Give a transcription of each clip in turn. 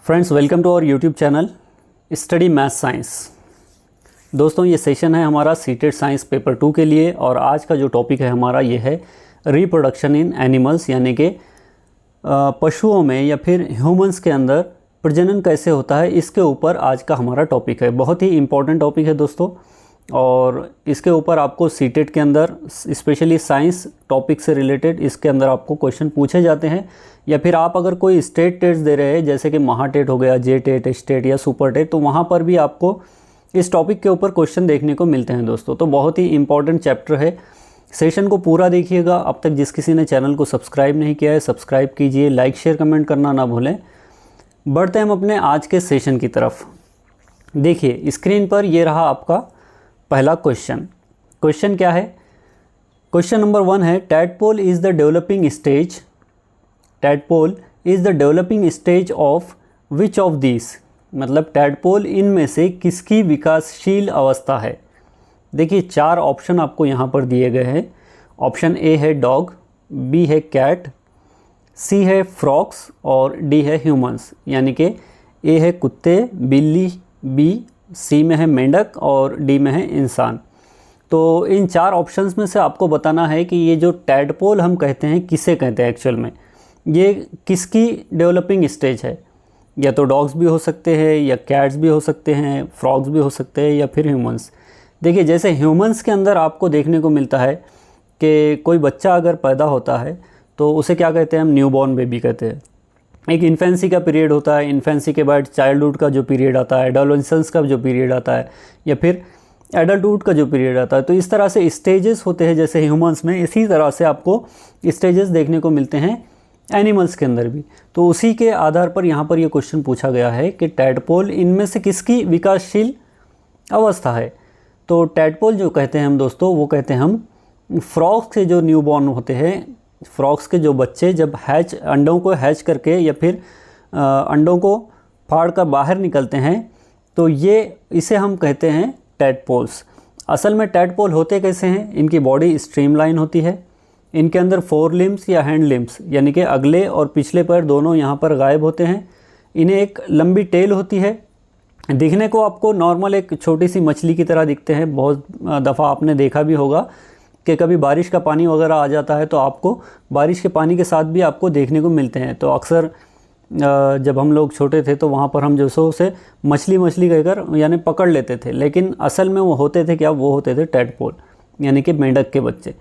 Friends, welcome to our YouTube channel study math science. दोस्तों, ये session है हमारा सीटेड साइंस पेपर 2 के लिए और आज का जो टॉपिक है हमारा ये है रिप्रोडक्शन इन एनिमल्स, यानी कि पशुओं में या फिर ह्यूमंस के अंदर प्रजनन कैसे होता है। इसके ऊपर आज का हमारा टॉपिक है। बहुत ही इम्पोर्टेंट टॉपिक है दोस्तों, और इसके ऊपर आपको सीटेड के अंदर स्पेशली साइंस टॉपिक से रिलेटेड इसके अंदर आपको क्वेश्चन पूछे जाते हैं। या फिर आप अगर कोई स्टेट टेस्ट दे रहे हैं जैसे कि महाटेट हो गया, जे टेट, स्टेट या सुपर टेट, तो वहाँ पर भी आपको इस टॉपिक के ऊपर क्वेश्चन देखने को मिलते हैं दोस्तों। तो बहुत ही इंपॉर्टेंट चैप्टर है। सेशन को पूरा देखिएगा। अब तक जिस किसी ने चैनल को सब्सक्राइब नहीं किया है सब्सक्राइब कीजिए, लाइक शेयर कमेंट करना ना भूलें। बढ़ते हैं हम अपने आज के सेशन की तरफ। देखिए स्क्रीन पर ये रहा आपका पहला क्वेश्चन। क्वेश्चन क्या है? क्वेश्चन नंबर 1 है, tadpole is the developing stage. Tadpole is the developing stage of which of this, मतलब टैडपोल इनमें से किसकी विकासशील अवस्था है। देखिए 4 ऑप्शन आपको यहाँ पर दिए गए हैं। ऑप्शन ए है डॉग, बी है कैट, सी है फ्रॉक्स और डी है ह्यूमंस। यानी कि ए है कुत्ते, बिल्ली, बी, सी में है मेंढक और डी में है इंसान। तो इन 4 ऑप्शंस में से आपको बताना है कि ये जो टैडपोल हम कहते हैं किसे कहते हैं एक्चुअल में, ये किसकी डेवलपिंग स्टेज है। या तो डॉग्स भी हो सकते हैं, या कैट्स भी हो सकते हैं, फ्रॉग्स भी हो सकते हैं, या फिर ह्यूमंस। देखिए जैसे ह्यूमंस के अंदर आपको देखने को मिलता है कि कोई बच्चा अगर पैदा होता है तो उसे क्या कहते हैं हम, न्यूबॉर्न बेबी कहते हैं। एक इन्फेंसी का पीरियड होता है, इन्फेंसी के बाद चाइल्डहुड का जो पीरियड आता है, एडोलेसेंस का जो पीरियड आता है, या फिर एडल्टहुड का जो पीरियड आता है। तो इस तरह से स्टेजेस होते हैं जैसे ह्यूमंस में, इसी तरह से आपको स्टेजेस देखने को मिलते हैं एनिमल्स के अंदर भी। तो उसी के आधार पर यहाँ पर ये क्वेश्चन पूछा गया है कि टैडपोल इनमें से किसकी विकासशील अवस्था है। तो टैडपोल जो कहते हैं हम दोस्तों, वो कहते हैं हम फ्रॉग्स के जो न्यूबॉर्न होते हैं, फ्रॉग्स के जो बच्चे जब अंडों को हैच करके या फिर अंडों को फाड़ कर बाहर निकलते हैं, तो इसे हम कहते हैं टैडपोल्स। असल में टैडपोल होते कैसे हैं? इनकी बॉडी स्ट्रीमलाइन होती है, इनके अंदर 4 लिम्स या हैंड लिम्स यानी कि अगले और पिछले पैर दोनों यहाँ पर गायब होते हैं। इन्हें एक लंबी टेल होती है। दिखने को आपको नॉर्मल एक छोटी सी मछली की तरह दिखते हैं। बहुत दफ़ा आपने देखा भी होगा कि कभी बारिश का पानी वगैरह आ जाता है तो आपको बारिश के पानी के साथ भी आपको देखने को मिलते हैं। तो अक्सर जब हम लोग छोटे थे तो वहाँ पर हम जो सो उसे मछली मछली कहकर यानी पकड़ लेते थे, लेकिन असल में वो होते थे क्या? वो होते थे टैडपोल यानी कि मेंढक के बच्चे।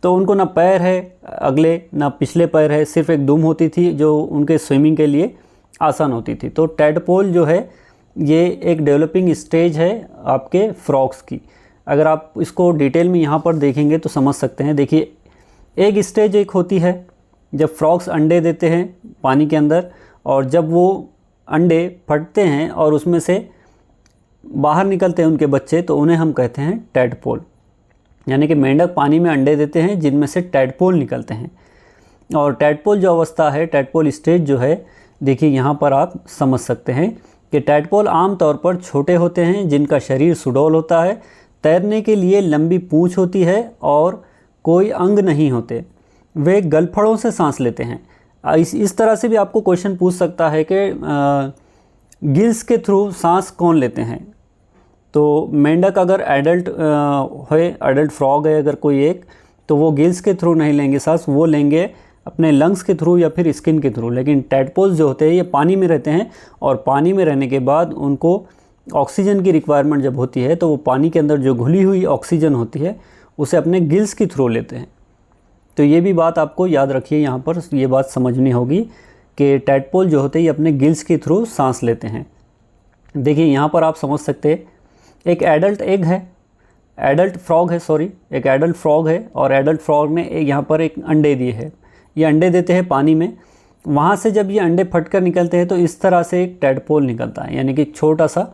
तो उनको ना पैर है अगले ना पिछले पैर है, सिर्फ एक दुम होती थी जो उनके स्विमिंग के लिए आसान होती थी। तो टैडपोल जो है ये एक डेवलपिंग स्टेज है आपके फ्रॉग्स की। अगर आप इसको डिटेल में यहाँ पर देखेंगे तो समझ सकते हैं। देखिए एक स्टेज एक होती है जब फ्रॉग्स अंडे देते हैं पानी के अंदर, और जब वो अंडे फटते हैं और उसमें से बाहर निकलते हैं उनके बच्चे, तो उन्हें हम कहते हैं टैडपोल। यानी कि मेंढक पानी में अंडे देते हैं जिनमें से टैडपोल निकलते हैं। और टैडपोल जो अवस्था है, टैडपोल स्टेज जो है, देखिए यहाँ पर आप समझ सकते हैं कि टैडपोल आमतौर पर छोटे होते हैं जिनका शरीर सुडौल होता है, तैरने के लिए लंबी पूँछ होती है और कोई अंग नहीं होते। वे गलफड़ों से सांस लेते हैं। इस तरह से भी आपको क्वेश्चन पूछ सकता है कि गिल्स के थ्रू सांस कौन लेते हैं। तो मेंढक अगर एडल्ट फ्रॉग है अगर कोई एक, तो वो गिल्स के थ्रू नहीं लेंगे सांस, वो लेंगे अपने लंग्स के थ्रू या फिर स्किन के थ्रू। लेकिन टैडपोल्स जो होते हैं ये पानी में रहते हैं, और पानी में रहने के बाद उनको ऑक्सीजन की रिक्वायरमेंट जब होती है तो वो पानी के अंदर जो घुली हुई ऑक्सीजन होती है उसे अपने गिल्स के थ्रू लेते हैं। तो ये भी बात आपको याद रखिए, यहाँ पर ये बात समझनी होगी कि टैडपोल जो होते हैं ये अपने गिल्स के थ्रू सांस लेते हैं। देखिए यहाँ पर आप समझ सकते हैं एक एडल्ट फ्रॉग है और एडल्ट फ्रॉग ने यहाँ पर एक अंडे दिए हैं। ये अंडे देते हैं पानी में, वहाँ से जब ये अंडे फटकर निकलते हैं तो इस तरह से एक टैडपोल निकलता है, यानी कि छोटा सा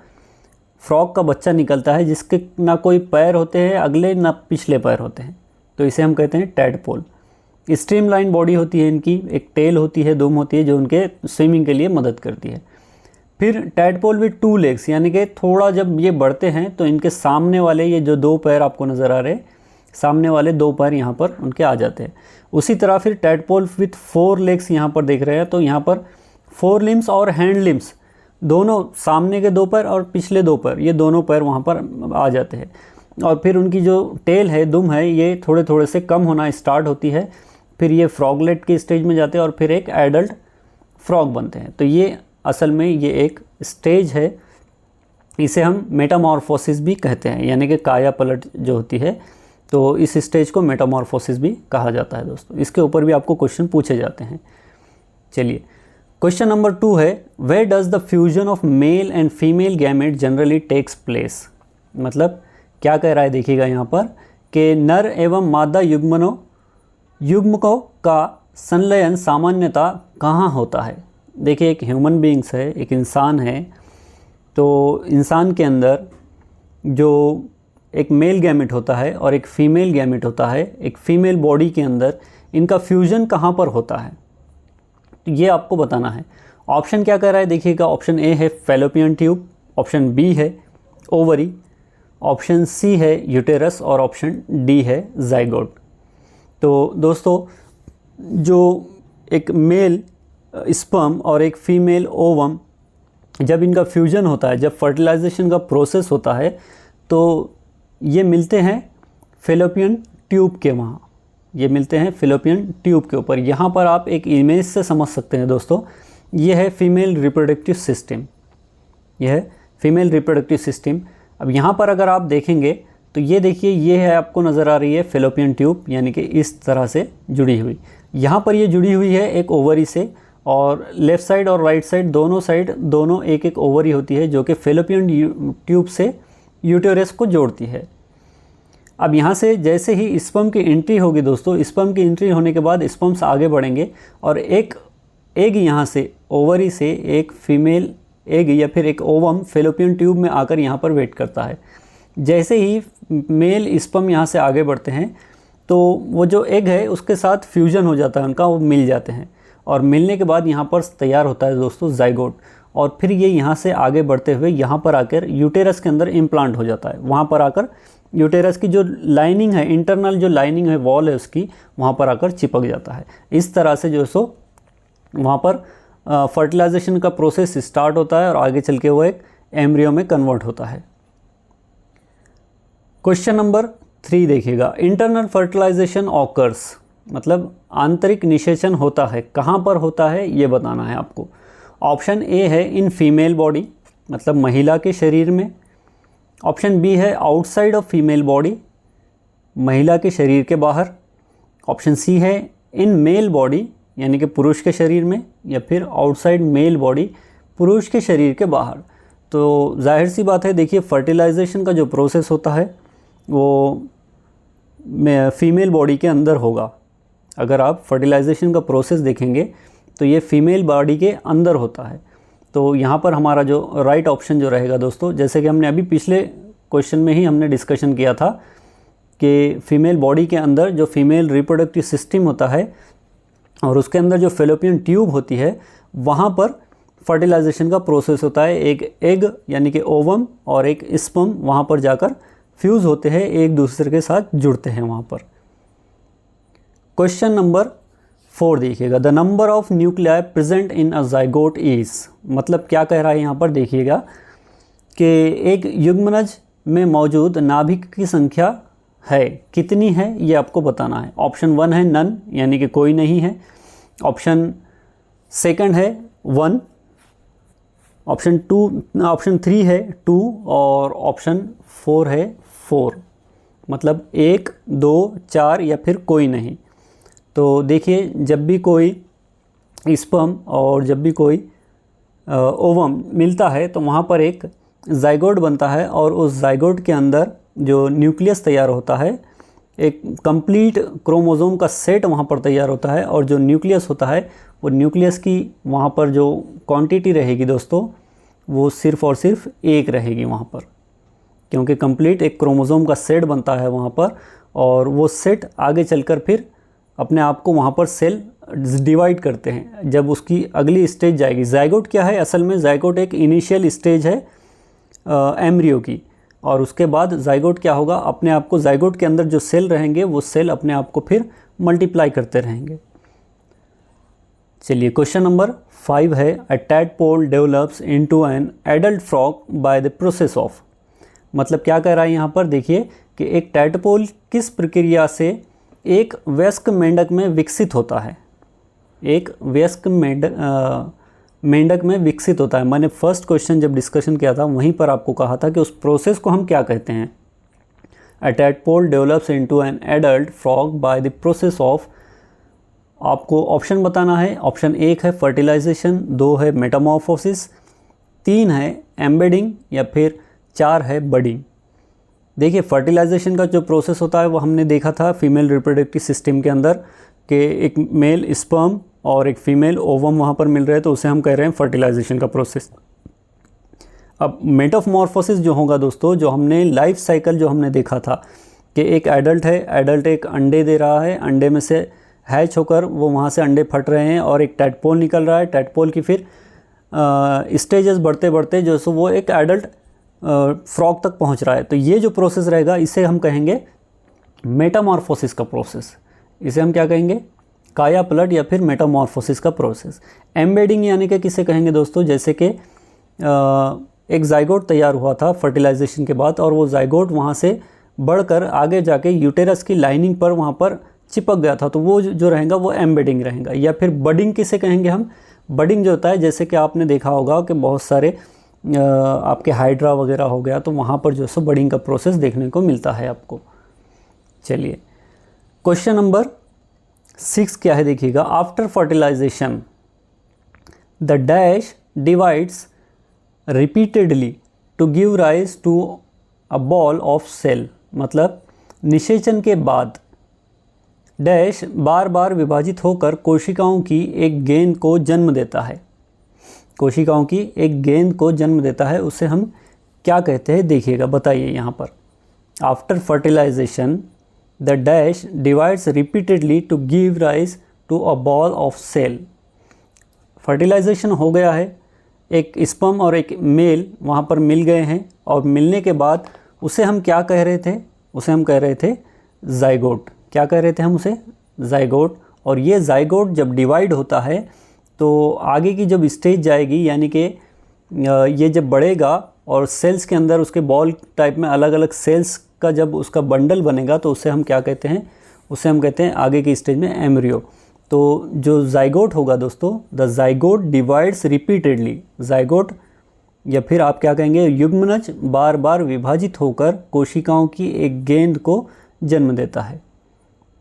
फ्रॉग का बच्चा निकलता है जिसके ना कोई पैर होते हैं अगले ना पिछले पैर होते हैं। तो इसे हम कहते हैं टैडपोल। स्ट्रीमलाइन बॉडी होती है इनकी, एक टेल होती है, दुम होती है जो उनके स्विमिंग के लिए मदद करती है। फिर टैडपोल विद 2 लेग्स, यानी कि थोड़ा जब ये बढ़ते हैं तो इनके सामने वाले ये जो 2 पैर आपको नज़र आ रहे हैं, सामने वाले 2 पैर यहाँ पर उनके आ जाते हैं। उसी तरह फिर टैडपोल विथ 4 लेग्स यहाँ पर देख रहे हैं, तो यहाँ पर 4 लिम्स और हैंड लिम्स दोनों सामने के 2 पैर और पिछले 2 पैर, ये दोनों पैर वहाँ पर आ जाते हैं। और फिर उनकी जो टेल है, दुम है, ये थोड़े थोड़े से कम होना स्टार्ट होती है। फिर ये फ्रॉगलेट के स्टेज में जाते हैं और फिर एक एडल्ट फ्रॉग बनते हैं। तो ये असल में ये एक स्टेज है, इसे हम मेटामॉर्फोसिस भी कहते हैं, यानी कि काया पलट जो होती है। तो इस स्टेज को मेटामॉर्फोसिस भी कहा जाता है दोस्तों। इसके ऊपर भी आपको क्वेश्चन पूछे जाते हैं। चलिए, क्वेश्चन नंबर 2 है, where does the fusion of male and female gamete generally takes place. मतलब क्या कह रहा है, देखिएगा यहाँ पर कि नर एवं मादा युग्मकों का संलयन सामान्यतः कहाँ होता है। देखिए, एक ह्यूमन बीइंग्स है, एक इंसान है, तो इंसान के अंदर जो एक मेल गैमेट होता है और एक फीमेल गैमेट होता है, एक फीमेल बॉडी के अंदर इनका फ्यूजन कहाँ पर होता है, तो ये आपको बताना है। ऑप्शन क्या कह रहा है, देखिएगा, ऑप्शन ए है फैलोपियन ट्यूब, ऑप्शन बी है ओवरी, ऑप्शन सी है यूटेरस और ऑप्शन डी है जाइगोट। तो दोस्तों, जो एक मेल स्पर्म और एक फीमेल ओवम जब इनका फ्यूजन होता है, जब फर्टिलाइजेशन का प्रोसेस होता है, तो ये मिलते हैं फैलोपियन ट्यूब के वहाँ, ये मिलते हैं फैलोपियन ट्यूब के ऊपर। यहाँ पर आप एक इमेज से समझ सकते हैं दोस्तों, ये है फीमेल रिप्रोडक्टिव सिस्टम, ये है फीमेल रिप्रोडक्टिव सिस्टम। अब यहाँ पर अगर आप देखेंगे तो ये देखिए, ये है, आपको नज़र आ रही है फैलोपियन ट्यूब, यानी कि इस तरह से जुड़ी हुई। यहाँ पर ये जुड़ी हुई है एक ओवरी से, और लेफ़्ट साइड और राइट साइड दोनों एक एक ओवरी होती है, जो कि फैलोपियन ट्यूब से यूटेरस को जोड़ती है। अब यहाँ से जैसे ही स्पर्म की एंट्री होगी दोस्तों, स्पर्म की एंट्री होने के बाद स्पर्म्स आगे बढ़ेंगे और एक एग यहाँ से ओवरी से एक फीमेल एग या फिर एक ओवम फैलोपियन ट्यूब में आकर यहाँ पर वेट करता है। जैसे ही मेल स्पर्म यहाँ से आगे बढ़ते हैं तो वो जो एग है उसके साथ फ्यूजन हो जाता है उनका, वो मिल जाते हैं, और मिलने के बाद यहाँ पर तैयार होता है दोस्तों जाइगोट। और फिर ये यहाँ से आगे बढ़ते हुए यहाँ पर आकर यूटेरस के अंदर इम्प्लांट हो जाता है। वहाँ पर आकर यूटेरस की जो लाइनिंग है, इंटरनल जो लाइनिंग है, वॉल है उसकी, वहाँ पर आकर चिपक जाता है। इस तरह से जो सो वहाँ पर फर्टिलाइजेशन का प्रोसेस स्टार्ट होता है और आगे चल के वो एक एम्ब्रियो में कन्वर्ट होता है। क्वेश्चन नंबर 3 देखिएगा, इंटरनल फर्टिलाइजेशन ऑकर्स, मतलब आंतरिक निषेचन होता है, कहाँ पर होता है ये बताना है आपको। ऑप्शन ए है इन फीमेल बॉडी, मतलब महिला के शरीर में। ऑप्शन बी है आउटसाइड ऑफ फीमेल बॉडी, महिला के शरीर के बाहर। ऑप्शन सी है इन मेल बॉडी, यानी कि पुरुष के शरीर में, या फिर आउटसाइड मेल बॉडी, पुरुष के शरीर के बाहर। तो जाहिर सी बात है, देखिए फर्टिलाइजेशन का जो प्रोसेस होता है वो फीमेल बॉडी के अंदर होगा। अगर आप फर्टिलाइजेशन का प्रोसेस देखेंगे तो ये फीमेल बॉडी के अंदर होता है। तो यहाँ पर हमारा जो राइट ऑप्शन जो रहेगा दोस्तों, जैसे कि हमने अभी पिछले क्वेश्चन में ही हमने डिस्कशन किया था कि फीमेल बॉडी के अंदर जो फीमेल रिप्रोडक्टिव सिस्टम होता है और उसके अंदर जो फैलोपियन ट्यूब होती है, वहाँ पर फर्टिलाइजेशन का प्रोसेस होता है। एक एग यानी कि ओवम और एक स्पर्म वहाँ पर जाकर फ्यूज़ होते हैं, एक दूसरे के साथ जुड़ते हैं वहाँ पर। क्वेश्चन नंबर 4 देखिएगा, the number of nuclei present in a zygote is, मतलब क्या कह रहा है यहाँ पर देखिएगा कि एक युग्मनज में मौजूद नाभिक की संख्या है, कितनी है ये आपको बताना है। ऑप्शन 1 है नन, यानी कि कोई नहीं है। ऑप्शन सेकंड है 1, ऑप्शन 3 है 2 और ऑप्शन 4 है 4, मतलब 1, 2, 4 या फिर कोई नहीं। तो देखिए, जब भी कोई स्पर्म और जब भी कोई ओवम मिलता है तो वहाँ पर एक जाइगोट बनता है, और उस जाइगोट के अंदर जो न्यूक्लियस तैयार होता है, एक कंप्लीट क्रोमोसोम का सेट वहाँ पर तैयार होता है। और जो न्यूक्लियस होता है, वो न्यूक्लियस की वहाँ पर जो क्वांटिटी रहेगी दोस्तों, वो सिर्फ़ और सिर्फ 1 रहेगी वहाँ पर, क्योंकि कंप्लीट एक क्रोमोसोम का सेट बनता है वहाँ पर, और वो सेट आगे चलकर फिर अपने आप को वहाँ पर सेल डिवाइड करते हैं जब उसकी अगली स्टेज जाएगी। जाइगोट क्या है असल में? जाइगोट एक इनिशियल स्टेज है एम्ब्रियो की, और उसके बाद जाइगोट क्या होगा, अपने आप को जाइगोट के अंदर जो सेल रहेंगे वो सेल अपने आप को फिर मल्टीप्लाई करते रहेंगे। चलिए क्वेश्चन नंबर 5 है, a tadpole develops into an adult frog by the process of. मतलब क्या कह रहा है यहाँ पर, देखिए कि एक टैडपोल किस प्रक्रिया से एक वयस्क मेंढक में विकसित होता है। एक वयस्क मेंढक में विकसित होता है। मैंने फर्स्ट क्वेश्चन जब डिस्कशन किया था वहीं पर आपको कहा था कि उस प्रोसेस को हम क्या कहते हैं। A tadpole develops into an adult frog by the process of, आपको ऑप्शन बताना है। ऑप्शन 1 है फर्टिलाइजेशन, 2 है मेटामॉर्फोसिस, 3 है एम्बेडिंग या फिर 4 है बडिंग। देखिए फर्टिलाइजेशन का जो प्रोसेस होता है वो हमने देखा था फीमेल रिप्रोडक्टिव सिस्टम के अंदर कि एक मेल स्पर्म और एक फीमेल ओवम वहाँ पर मिल रहे हैं, तो उसे हम कह रहे हैं फर्टिलाइजेशन का प्रोसेस। अब मेटामॉर्फोसिस जो होगा दोस्तों, जो हमने लाइफ साइकिल जो हमने देखा था कि एक एडल्ट है, एडल्ट एक अंडे दे रहा है, अंडे में से हैच होकर वो वहाँ से अंडे फट रहे हैं और एक टैडपोल निकल रहा है। टैडपोल की फिर स्टेजेस बढ़ते बढ़ते जो सो वो एक एडल्ट फ्रॉग तक पहुँच रहा है। तो ये जो प्रोसेस रहेगा इसे हम कहेंगे मेटामॉर्फोसिस का प्रोसेस। इसे हम क्या कहेंगे, काया पलट या फिर मेटामॉर्फोसिस का प्रोसेस। एम्बेडिंग यानी कि किसे कहेंगे दोस्तों, जैसे कि एक जाइगोट तैयार हुआ था फर्टिलाइजेशन के बाद और वो जाइगोट वहाँ से बढ़कर आगे जाके यूटेरस की लाइनिंग पर वहाँ पर चिपक गया था, तो वो जो रहेगा वो एम्बेडिंग रहेगा। या फिर बडिंग किसे कहेंगे हम, बडिंग जो होता है जैसे कि आपने देखा होगा कि बहुत सारे आपके हाइड्रा वगैरह हो गया तो वहाँ पर जो है सो बडिंग का प्रोसेस देखने को मिलता है आपको। चलिए क्वेश्चन नंबर 6 क्या है देखिएगा, after fertilisation the dash divides repeatedly to give rise to a ball of cell. मतलब निषेचन के बाद डैश बार बार विभाजित होकर कोशिकाओं की एक गेंद को जन्म देता है। कोशिकाओं की एक गेंद को जन्म देता है, उसे हम क्या कहते हैं देखिएगा, बताइए यहाँ पर। After fertilisation the dash divides repeatedly to give rise to a ball of cell. Fertilisation हो गया है, एक स्पर्म और एक मेल वहाँ पर मिल गए हैं और मिलने के बाद उसे हम क्या कह रहे थे, उसे हम कह रहे थे जाइगोट। क्या कह रहे थे हम उसे, जाइगोट। और ये जाइगोट जब डिवाइड होता है तो आगे की जब स्टेज जाएगी, यानी कि ये जब बढ़ेगा और सेल्स के अंदर उसके बॉल टाइप में अलग अलग सेल्स का जब उसका बंडल बनेगा तो उसे हम क्या कहते हैं, उसे हम कहते हैं आगे की स्टेज में एम्ब्रियो। तो जो जाइगोट होगा दोस्तों, the zygote divides repeatedly, zygote या फिर आप क्या कहेंगे युग्मनज बार बार विभाजित होकर कोशिकाओं की एक गेंद को जन्म देता है,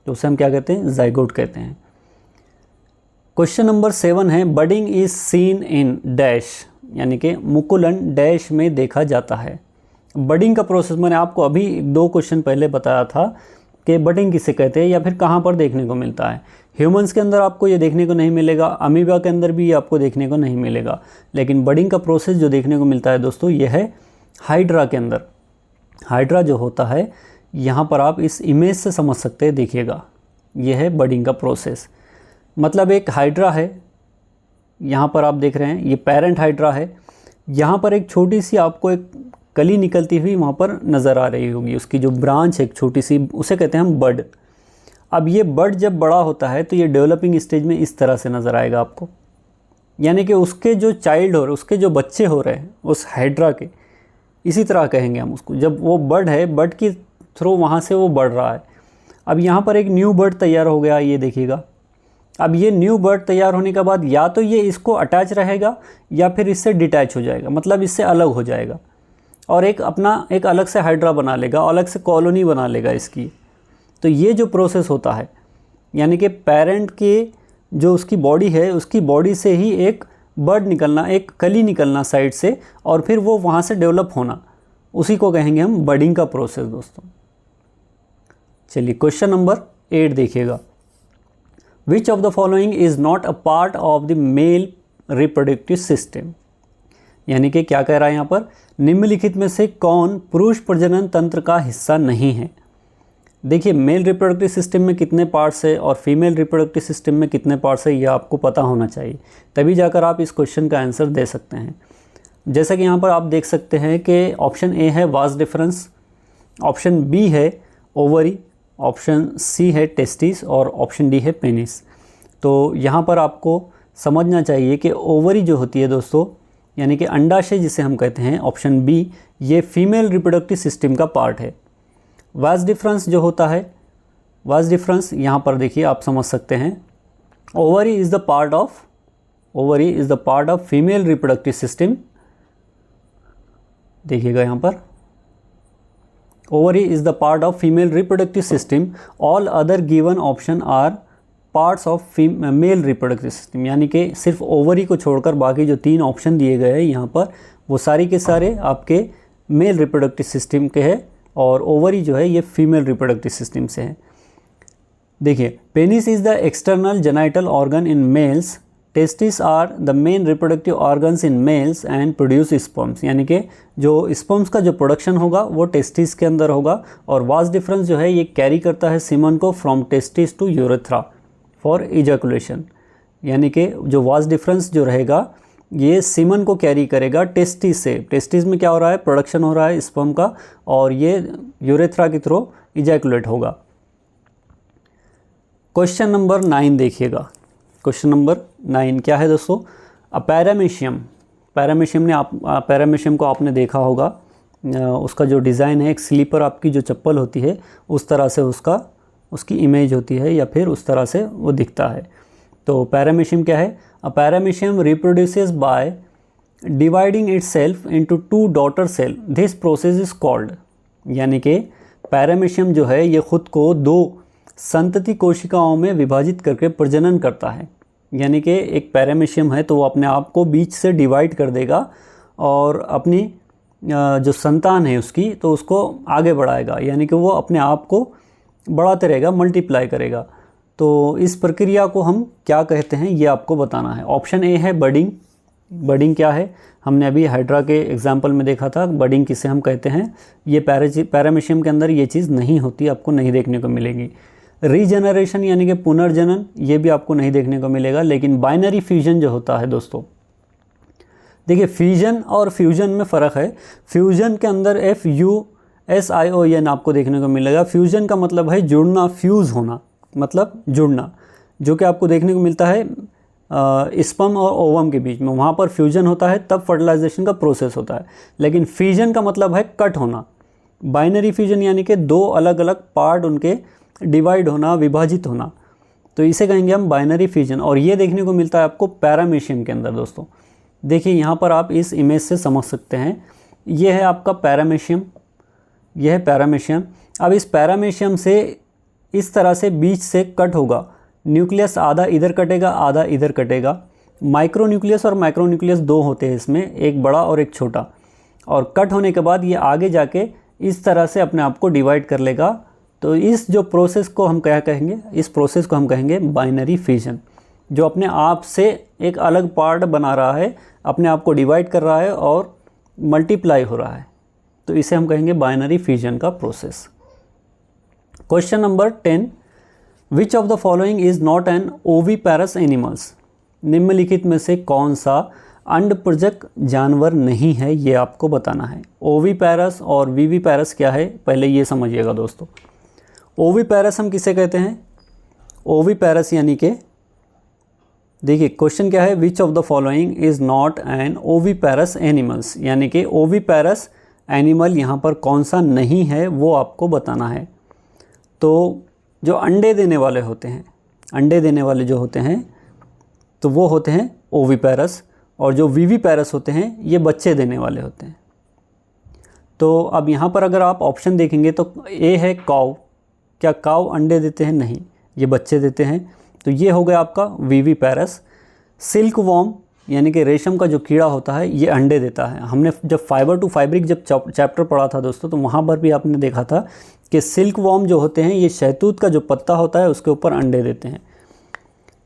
तो उसे हम क्या कहते हैं, जाइगोट कहते हैं। क्वेश्चन नंबर 7 है, budding is seen in dash, यानी कि मुकुलन डैश में देखा जाता है। बडिंग का प्रोसेस मैंने आपको अभी 2 क्वेश्चन पहले बताया था कि बडिंग किसे कहते हैं या फिर कहाँ पर देखने को मिलता है। ह्यूमंस के अंदर आपको ये देखने को नहीं मिलेगा, अमीबा के अंदर भी ये आपको देखने को नहीं मिलेगा, लेकिन बडिंग का प्रोसेस जो देखने को मिलता है दोस्तों ये है हाइड्रा के अंदर। हाइड्रा जो होता है, यहाँ पर आप इस इमेज से समझ सकते हैं, देखिएगा ये है बडिंग का प्रोसेस। मतलब एक हाइड्रा है, यहाँ पर आप देख रहे हैं ये पेरेंट हाइड्रा है, यहाँ पर एक छोटी सी आपको एक कली निकलती हुई वहाँ पर नज़र आ रही होगी, उसकी जो ब्रांच है एक छोटी सी, उसे कहते हैं हम बड। अब ये बड जब बड़ा होता है तो ये डेवलपिंग स्टेज में इस तरह से नज़र आएगा आपको, यानी कि उसके जो चाइल्ड हो रहे, उसके जो बच्चे हो रहे हैं उस हाइड्रा के, इसी तरह कहेंगे हम उसको। जब वो बड है, बड की थ्रू वहाँ से वो बढ़ रहा है। अब यहाँ पर एक न्यू बर्ड तैयार हो गया, ये देखिएगा। अब ये न्यू बर्ड तैयार होने के बाद या तो ये इसको अटैच रहेगा या फिर इससे डिटैच हो जाएगा, मतलब इससे अलग हो जाएगा और एक अपना एक अलग से हाइड्रा बना लेगा, अलग से कॉलोनी बना लेगा इसकी। तो ये जो प्रोसेस होता है, यानी कि पेरेंट की जो उसकी बॉडी है, उसकी बॉडी से ही एक बर्ड निकलना, एक कली निकलना साइड से, और फिर वो वहाँ से डेवलप होना, उसी को कहेंगे हम बडिंग का प्रोसेस दोस्तों। चलिए क्वेश्चन नंबर 8 देखिएगा, विच of the following is not a part of the male reproductive system. यानी कि क्या कह रहा है यहाँ पर, निम्नलिखित में से कौन पुरुष प्रजनन तंत्र का हिस्सा नहीं है। देखिए मेल रिप्रोडक्टिव सिस्टम में कितने पार्ट्स है और फीमेल रिप्रोडक्टिव सिस्टम में कितने पार्ट्स है, ये आपको पता होना चाहिए, तभी जाकर आप इस क्वेश्चन का आंसर दे सकते हैं। जैसा कि यहाँ पर आप देख सकते हैं कि ऑप्शन ए है वास डिफरेंस, ऑप्शन बी है ओवरी, ऑप्शन सी है टेस्टिस और ऑप्शन डी है पेनिस। तो यहाँ पर आपको समझना चाहिए कि ओवरी जो होती है दोस्तों, यानी कि अंडाशय जिसे हम कहते हैं, ऑप्शन बी, ये फीमेल रिप्रोडक्टिव सिस्टम का पार्ट है। वास डिफरेंस जो होता है, वास डिफरेंस यहाँ पर देखिए आप समझ सकते हैं, ovary is the part of female reproductive system. देखिएगा यहाँ पर, ovary is the part of female reproductive system, all other given option are parts of male reproductive system। यानी कि सिर्फ ओवरी को छोड़कर बाकी जो 3 ऑप्शन दिए गए हैं यहाँ पर, वो सारी के सारे आपके मेल रिप्रोडक्टिव सिस्टम के हैं, और ओवरी जो है ये फीमेल रिप्रोडक्टिव सिस्टम से है। देखिए, penis is the external genital organ in males, testis are the main reproductive organs in males and produce sperms. यानी कि जो स्पर्म्स का जो प्रोडक्शन होगा वो टेस्टिस के अंदर होगा, और वास डिफरेंस जो है ये कैरी करता है सीमन को from testis to urethra for ejaculation. यानी कि जो वास डिफरेंस जो रहेगा ये सीमन को कैरी करेगा टेस्टिस से। टेस्टिस में क्या हो रहा है, प्रोडक्शन हो रहा है स्पर्म का, और ये यूरेथ्रा के थ्रू इजैकुलेट होगा। क्वेश्चन नंबर 9 देखिएगा। क्वेश्चन नंबर 9 क्या है दोस्तों, पैरामीशियम। पैरामीशियम को आपने देखा होगा, उसका जो डिज़ाइन है, एक स्लीपर आपकी जो चप्पल होती है उस तरह से उसकी इमेज होती है, या फिर उस तरह से वो दिखता है। तो पैरामीशियम क्या है, paramecium reproduces by dividing itself into 2 daughter cell, this process is called. यानी कि पैरामीशियम जो है ये खुद को 2 संतति कोशिकाओं में विभाजित करके प्रजनन करता है। यानी कि एक पैरामीशियम है तो वो अपने आप को बीच से डिवाइड कर देगा और अपनी जो संतान है उसकी, तो उसको आगे बढ़ाएगा। यानी कि वो अपने आप को बढ़ाते रहेगा, मल्टीप्लाई करेगा। तो इस प्रक्रिया को हम क्या कहते हैं ये आपको बताना है। ऑप्शन ए है बडिंग। बडिंग क्या है, हमने अभी हाइड्रा के एग्जाम्पल में देखा था, बडिंग किसे हम कहते हैं। ये पैरामीशियम के अंदर ये चीज़ नहीं होती, आपको नहीं देखने को मिलेगी। रीजनरेशन यानी कि पुनर्जनन, ये भी आपको नहीं देखने को मिलेगा। लेकिन बाइनरी फ्यूजन जो होता है दोस्तों, देखिए फ्यूजन और फ्यूजन में फ़र्क है। फ्यूजन के अंदर FUSION आपको देखने को मिलेगा। फ्यूजन का मतलब है जुड़ना, फ्यूज़ होना मतलब जुड़ना, जो कि आपको देखने को मिलता है स्पर्म और ओवम के बीच में, वहाँ पर फ्यूजन होता है, तब फर्टिलाइजेशन का प्रोसेस होता है। लेकिन फ्यूजन का मतलब है कट होना। बाइनरी फ्यूजन यानी कि 2 अलग अलग पार्ट उनके डिवाइड होना, विभाजित होना, तो इसे कहेंगे हम बाइनरी फ्यूजन। और ये देखने को मिलता है आपको पैरामीशियम के अंदर दोस्तों। देखिए यहाँ पर आप इस इमेज से समझ सकते हैं, ये है आपका पैरामीशियम, यह है पैरामीशियम। अब इस पैरामीशियम से इस तरह से बीच से कट होगा, न्यूक्लियस आधा इधर कटेगा, आधा इधर कटेगा। माइक्रो न्यूक्लियस और मैक्रो न्यूक्लियस 2 होते हैं इसमें, एक बड़ा और एक छोटा। और कट होने के बाद ये आगे जाके इस तरह से अपने आप को डिवाइड कर लेगा। तो इस जो प्रोसेस को हम क्या कहेंगे, इस प्रोसेस को हम कहेंगे बाइनरी फ्यूजन, जो अपने आप से एक अलग पार्ट बना रहा है, अपने आप को डिवाइड कर रहा है और मल्टीप्लाई हो रहा है। तो इसे हम कहेंगे बाइनरी फ्यूजन का process. Question number 10, which of the following is not an oviparous animals. निम्नलिखित में से कौन सा अंडप्रजक जानवर नहीं है, ये आपको बताना है। ओविपैरस और विविपैरस क्या है, पहले ये समझिएगा दोस्तों। ओविपैरस हम किसे कहते हैं, ओविपैरस यानी कि देखिए क्वेश्चन क्या है, which of the following is not an oviparous animals, यानी कि ओविपैरस एनिमल यहाँ पर कौन सा नहीं है वो आपको बताना है। तो जो अंडे देने वाले होते हैं, अंडे देने वाले जो होते हैं तो वो होते हैं ओविपैरस, और जो विविपैरस होते हैं ये बच्चे देने वाले होते हैं। तो अब यहाँ पर अगर आप ऑप्शन देखेंगे तो ए है काऊ। क्या काऊ अंडे देते हैं, नहीं, ये बच्चे देते हैं। तो ये हो गया आपका विविपैरस। सिल्क वॉर्म यानी कि रेशम का जो कीड़ा होता है ये अंडे देता है। हमने जब फाइबर टू फैब्रिक जब चैप्टर पढ़ा था दोस्तों, तो वहाँ पर भी आपने देखा था कि सिल्क वॉर्म जो होते हैं ये शहतूत का जो पत्ता होता है उसके ऊपर अंडे देते हैं।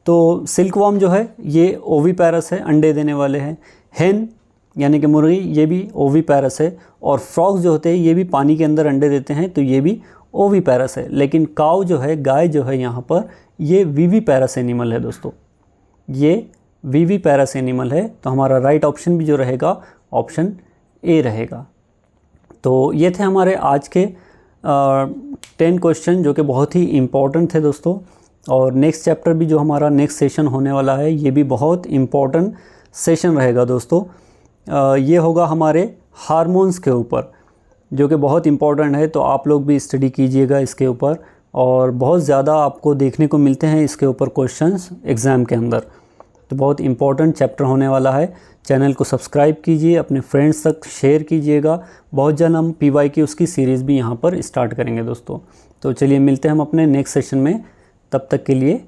तो सिल्क वॉर्म जो है ये ओविपैरस है, अंडे देने वाले हैं। हेन यानी कि मुर्गी, ये भी ओविपैरस है। और फ्रॉग्स जो होते हैं ये भी पानी के अंदर अंडे देते हैं, तो ये भी ओविपैरस है। लेकिन काऊ जो है, गाय जो है यहाँ पर, ये विविपैरस एनिमल है दोस्तों, ये विविपैरस एनिमल है। तो हमारा राइट ऑप्शन भी जो रहेगा ऑप्शन ए रहेगा। तो ये थे हमारे आज के 10 क्वेश्चन जो कि बहुत ही इम्पोर्टेंट थे दोस्तों। और नेक्स्ट चैप्टर भी जो हमारा नेक्स्ट सेशन होने वाला है ये भी बहुत इम्पॉर्टेंट सेशन रहेगा दोस्तों। ये होगा हमारे हार्मोन्स के ऊपर, जो कि बहुत इम्पॉर्टेंट है, तो आप लोग भी स्टडी कीजिएगा इसके ऊपर। और बहुत ज़्यादा आपको देखने को मिलते हैं इसके ऊपर क्वेश्चंस एग्ज़ाम के अंदर, तो बहुत इम्पॉर्टेंट चैप्टर होने वाला है। चैनल को सब्सक्राइब कीजिए, अपने फ्रेंड्स तक शेयर कीजिएगा। बहुत जल्द हम PYQ की सीरीज़ भी यहाँ पर स्टार्ट करेंगे दोस्तों। तो चलिए मिलते हैं हम अपने नेक्स्ट सेशन में, तब तक के लिए